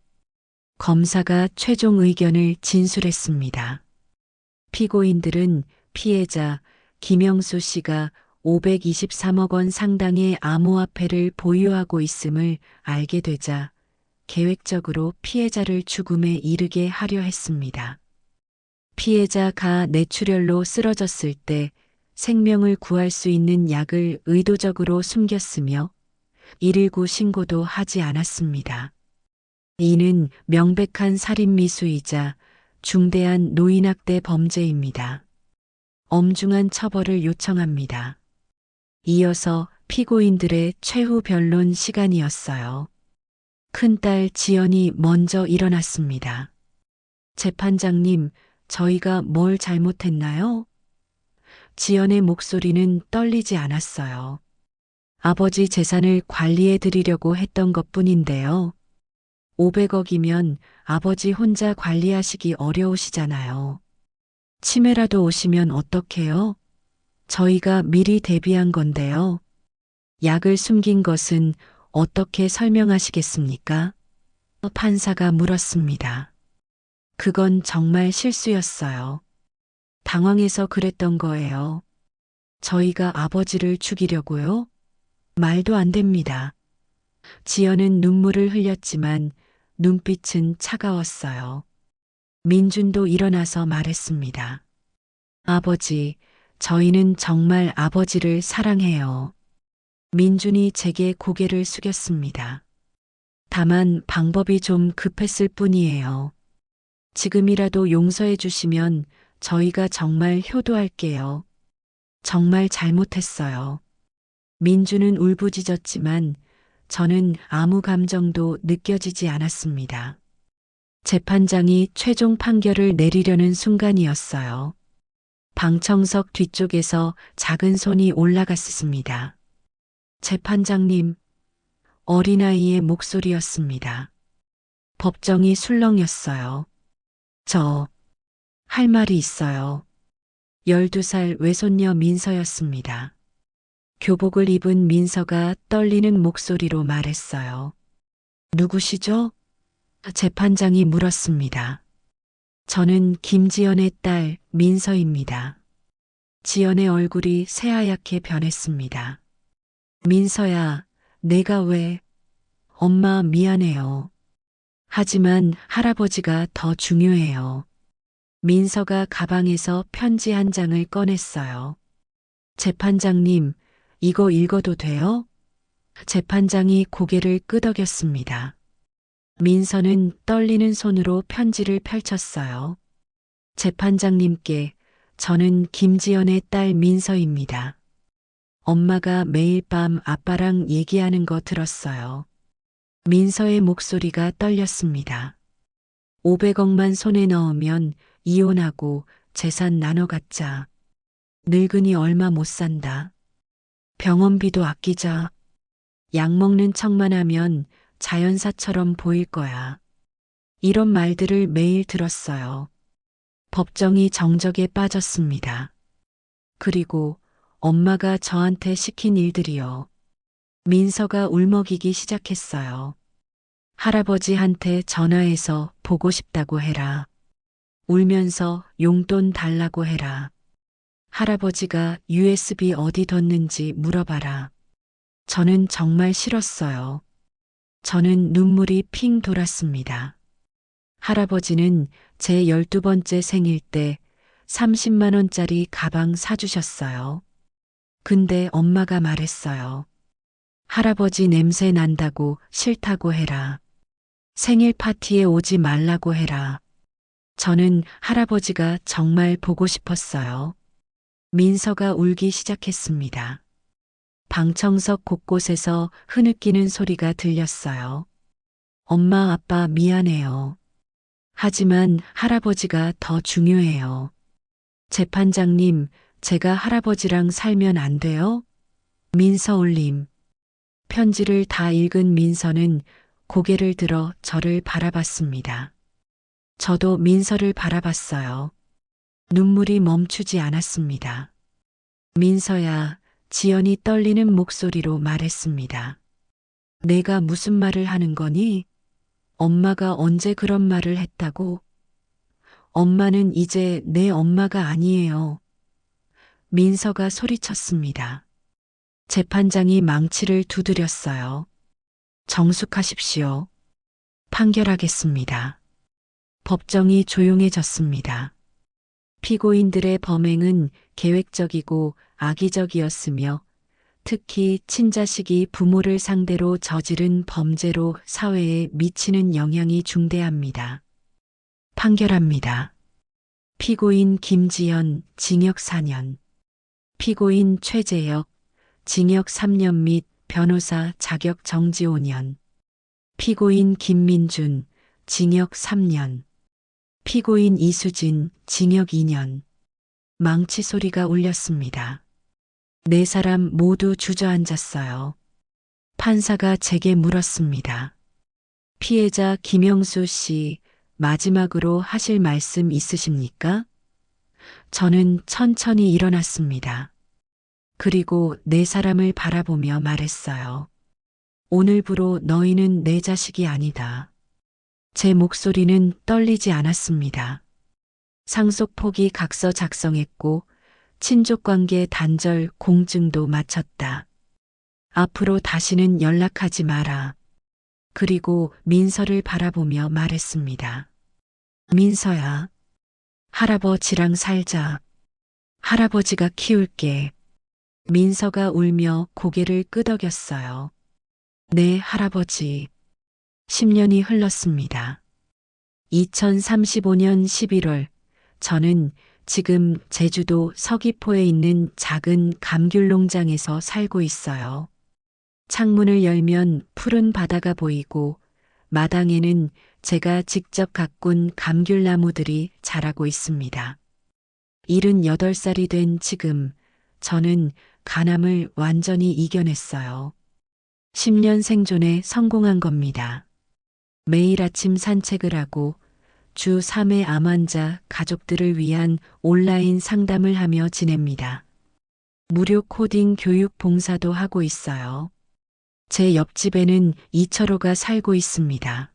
검사가 최종 의견을 진술했습니다. 피고인들은 피해자 김영수 씨가 523억 원 상당의 암호화폐를 보유하고 있음을 알게 되자 계획적으로 피해자를 죽음에 이르게 하려 했습니다. 피해자가 뇌출혈로 쓰러졌을 때 생명을 구할 수 있는 약을 의도적으로 숨겼으며 119 신고도 하지 않았습니다. 이는 명백한 살인미수이자 중대한 노인학대 범죄입니다. 엄중한 처벌을 요청합니다. 이어서 피고인들의 최후 변론 시간이었어요. 큰딸 지연이 먼저 일어났습니다. 재판장님, 저희가 뭘 잘못했나요? 지연의 목소리는 떨리지 않았어요. 아버지 재산을 관리해 드리려고 했던 것뿐인데요. 500억이면 아버지 혼자 관리하시기 어려우시잖아요. 치매라도 오시면 어떡해요? 저희가 미리 대비한 건데요. 약을 숨긴 것은 어떻게 설명하시겠습니까? 판사가 물었습니다. 그건 정말 실수였어요. 당황해서 그랬던 거예요. 저희가 아버지를 죽이려고요? 말도 안 됩니다. 지연은 눈물을 흘렸지만 눈빛은 차가웠어요. 민준도 일어나서 말했습니다. 아버지, 저희는 정말 아버지를 사랑해요. 민준이 제게 고개를 숙였습니다. 다만 방법이 좀 급했을 뿐이에요. 지금이라도 용서해 주시면 저희가 정말 효도할게요. 정말 잘못했어요. 민준은 울부짖었지만 저는 아무 감정도 느껴지지 않았습니다. 재판장이 최종 판결을 내리려는 순간이었어요. 방청석 뒤쪽에서 작은 손이 올라갔습니다. 재판장님, 어린아이의 목소리였습니다. 법정이 술렁였어요. 저, 할 말이 있어요. 12살 외손녀 민서였습니다. 교복을 입은 민서가 떨리는 목소리로 말했어요. 누구시죠? 재판장이 물었습니다. 저는 김지연의 딸 민서입니다. 지연의 얼굴이 새하얗게 변했습니다. 민서야, 내가 왜? 엄마 미안해요. 하지만 할아버지가 더 중요해요. 민서가 가방에서 편지 한 장을 꺼냈어요. 재판장님, 이거 읽어도 돼요? 재판장이 고개를 끄덕였습니다. 민서는 떨리는 손으로 편지를 펼쳤어요. 재판장님께 저는 김지연의 딸 민서입니다. 엄마가 매일 밤 아빠랑 얘기하는 거 들었어요. 민서의 목소리가 떨렸습니다. 500억만 손에 넣으면 이혼하고 재산 나눠 갖자. 늙은이 얼마 못 산다. 병원비도 아끼자. 약 먹는 척만 하면 자연사처럼 보일 거야. 이런 말들을 매일 들었어요. 법정이 정적에 빠졌습니다. 그리고 엄마가 저한테 시킨 일들이요. 민서가 울먹이기 시작했어요. 할아버지한테 전화해서 보고 싶다고 해라. 울면서 용돈 달라고 해라. 할아버지가 USB 어디 뒀는지 물어봐라. 저는 정말 싫었어요. 저는 눈물이 핑 돌았습니다. 할아버지는 제 12번째 생일 때 30만 원짜리 가방 사주셨어요. 근데 엄마가 말했어요. 할아버지 냄새 난다고 싫다고 해라. 생일 파티에 오지 말라고 해라. 저는 할아버지가 정말 보고 싶었어요. 민서가 울기 시작했습니다. 방청석 곳곳에서 흐느끼는 소리가 들렸어요. 엄마, 아빠 미안해요. 하지만 할아버지가 더 중요해요. 재판장님, 제가 할아버지랑 살면 안 돼요? 민서 울림. 편지를 다 읽은 민서는 고개를 들어 저를 바라봤습니다. 저도 민서를 바라봤어요. 눈물이 멈추지 않았습니다. 민서야, 지연이 떨리는 목소리로 말했습니다. 내가 무슨 말을 하는 거니? 엄마가 언제 그런 말을 했다고? 엄마는 이제 내 엄마가 아니에요. 민서가 소리쳤습니다. 재판장이 망치를 두드렸어요. 정숙하십시오. 판결하겠습니다. 법정이 조용해졌습니다. 피고인들의 범행은 계획적이고 악의적이었으며 특히 친자식이 부모를 상대로 저지른 범죄로 사회에 미치는 영향이 중대합니다. 판결합니다. 피고인 김지연 징역 4년, 피고인 최재혁 징역 3년 및 변호사 자격 정지 5년, 피고인 김민준 징역 3년, 피고인 이수진 징역 2년. 망치 소리가 울렸습니다. 네 사람 모두 주저앉았어요. 판사가 제게 물었습니다. 피해자 김영수 씨, 마지막으로 하실 말씀 있으십니까? 저는 천천히 일어났습니다. 그리고 네 사람을 바라보며 말했어요. 오늘부로 너희는 내 자식이 아니다. 제 목소리는 떨리지 않았습니다. 상속포기 각서 작성했고 친족관계 단절 공증도 마쳤다. 앞으로 다시는 연락하지 마라. 그리고 민서를 바라보며 말했습니다. 민서야, 할아버지랑 살자. 할아버지가 키울게. 민서가 울며 고개를 끄덕였어요. 네, 할아버지. 10년이 흘렀습니다. 2035년 11월, 저는 지금 제주도 서귀포에 있는 작은 감귤 농장에서 살고 있어요. 창문을 열면 푸른 바다가 보이고 마당에는 제가 직접 가꾼 감귤나무들이 자라고 있습니다. 78살이 된 지금 저는 간암을 완전히 이겨냈어요. 10년 생존에 성공한 겁니다. 매일 아침 산책을 하고 주 3회 암 환자 가족들을 위한 온라인 상담을 하며 지냅니다. 무료 코딩 교육 봉사도 하고 있어요. 제 옆집에는 이철호가 살고 있습니다.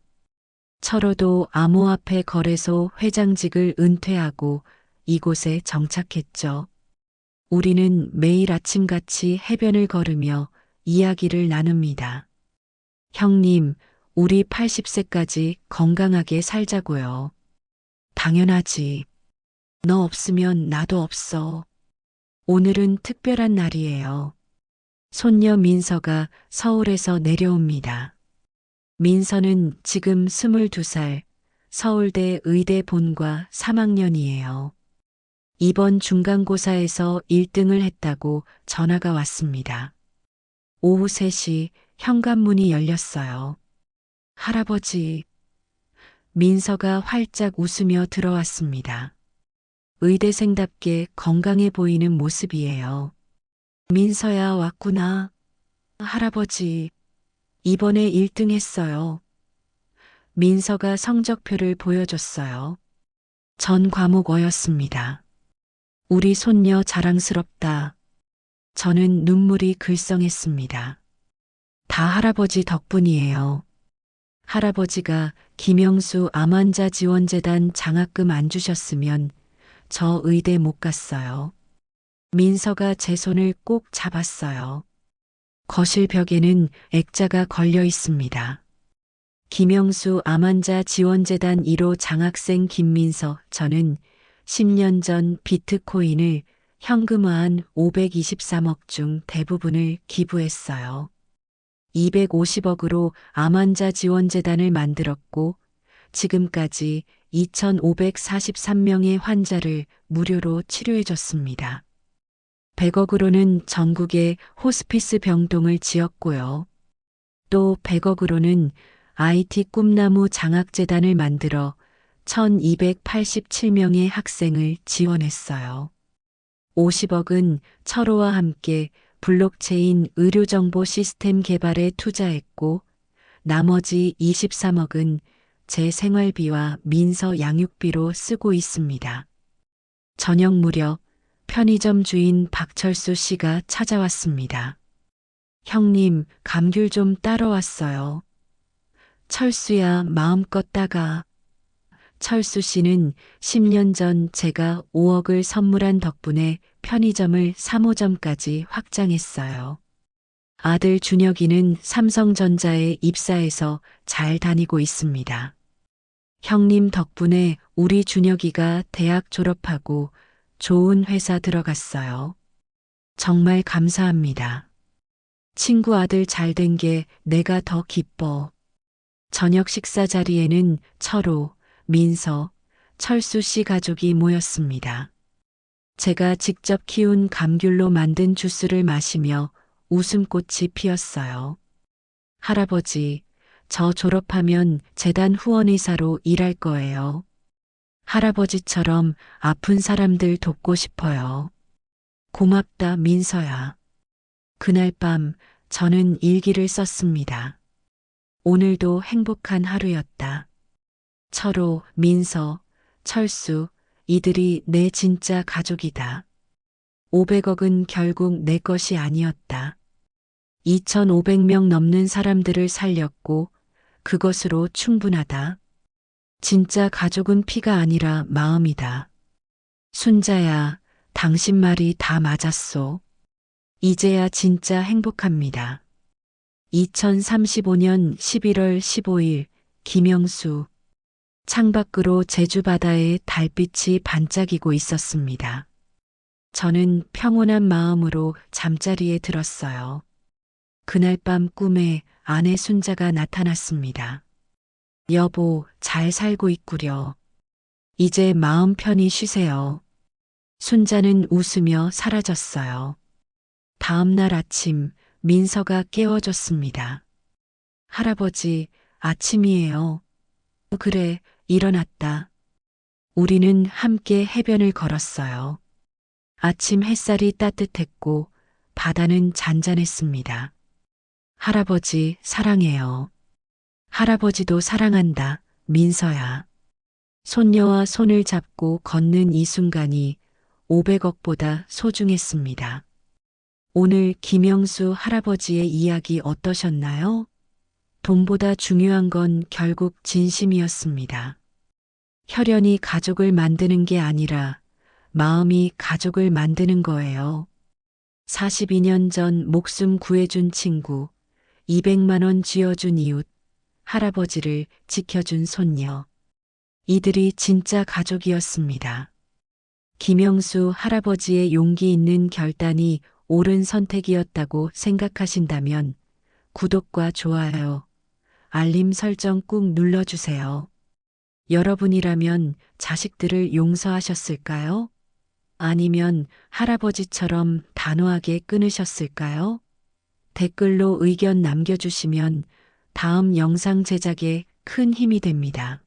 철호도 암호화폐 거래소 회장직을 은퇴하고 이곳에 정착했죠. 우리는 매일 아침같이 해변을 걸으며 이야기를 나눕니다. 형님, 우리 80세까지 건강하게 살자고요. 당연하지. 너 없으면 나도 없어. 오늘은 특별한 날이에요. 손녀 민서가 서울에서 내려옵니다. 민서는 지금 22살, 서울대 의대 본과 3학년이에요. 이번 중간고사에서 1등을 했다고 전화가 왔습니다. 오후 3시 현관문이 열렸어요. 할아버지. 민서가 활짝 웃으며 들어왔습니다. 의대생답게 건강해 보이는 모습이에요. 민서야, 왔구나. 할아버지, 이번에 1등 했어요. 민서가 성적표를 보여줬어요. 전 과목 어였습니다. 우리 손녀 자랑스럽다. 저는 눈물이 글썽했습니다. 다 할아버지 덕분이에요. 할아버지가 김영수 암환자 지원재단 장학금 안 주셨으면 저 의대 못 갔어요. 민서가 제 손을 꼭 잡았어요. 거실 벽에는 액자가 걸려 있습니다. 김영수 암환자 지원재단 1호 장학생 김민서. 저는 10년 전 비트코인을 현금화한 523억 중 대부분을 기부했어요. 250억으로 암환자 지원재단을 만들었고 지금까지 2,543명의 환자를 무료로 치료해줬습니다. 100억으로는 전국에 호스피스 병동을 지었고요. 또 100억으로는 IT 꿈나무 장학재단을 만들어 1,287명의 학생을 지원했어요. 50억은 철호와 함께 블록체인 의료정보 시스템 개발에 투자했고 나머지 23억은 제 생활비와 민서 양육비로 쓰고 있습니다. 저녁 무렵 편의점 주인 박철수 씨가 찾아왔습니다. 형님, 감귤 좀 따러 왔어요. 철수야, 마음껏 따가. 철수 씨는 10년 전 제가 5억을 선물한 덕분에 편의점을 3호점까지 확장했어요. 아들 준혁이는 삼성전자에 입사해서 잘 다니고 있습니다. 형님 덕분에 우리 준혁이가 대학 졸업하고 좋은 회사 들어갔어요. 정말 감사합니다. 친구 아들 잘 된 게 내가 더 기뻐. 저녁 식사 자리에는 철호, 민서, 철수 씨 가족이 모였습니다. 제가 직접 키운 감귤로 만든 주스를 마시며 웃음꽃이 피었어요. 할아버지, 저 졸업하면 재단 후원의사로 일할 거예요. 할아버지처럼 아픈 사람들 돕고 싶어요. 고맙다, 민서야. 그날 밤 저는 일기를 썼습니다. 오늘도 행복한 하루였다. 철호, 민서, 철수, 이들이 내 진짜 가족이다. 500억은 결국 내 것이 아니었다. 2,500명 넘는 사람들을 살렸고 그것으로 충분하다. 진짜 가족은 피가 아니라 마음이다. 순자야, 당신 말이 다 맞았소. 이제야 진짜 행복합니다. 2035년 11월 15일 김영수. 창밖으로 제주 바다에 달빛이 반짝이고 있었습니다. 저는 평온한 마음으로 잠자리에 들었어요. 그날 밤 꿈에 아내 순자가 나타났습니다. 여보, 잘 살고 있구려. 이제 마음 편히 쉬세요. 순자는 웃으며 사라졌어요. 다음 날 아침 민서가 깨워줬습니다. 할아버지, 아침이에요. 그래, 일어났다. 우리는 함께 해변을 걸었어요. 아침 햇살이 따뜻했고 바다는 잔잔했습니다. 할아버지, 사랑해요. 할아버지도 사랑한다, 민서야. 손녀와 손을 잡고 걷는 이 순간이 500억보다 소중했습니다. 오늘 김영수 할아버지의 이야기 어떠셨나요? 돈보다 중요한 건 결국 진심이었습니다. 혈연이 가족을 만드는 게 아니라 마음이 가족을 만드는 거예요. 42년 전 목숨 구해준 친구, 200만 원 쥐어준 이웃, 할아버지를 지켜준 손녀. 이들이 진짜 가족이었습니다. 김영수 할아버지의 용기 있는 결단이 옳은 선택이었다고 생각하신다면 구독과 좋아요, 알림 설정 꾹 눌러주세요. 여러분이라면 자식들을 용서하셨을까요? 아니면 할아버지처럼 단호하게 끊으셨을까요? 댓글로 의견 남겨주시면 다음 영상 제작에 큰 힘이 됩니다.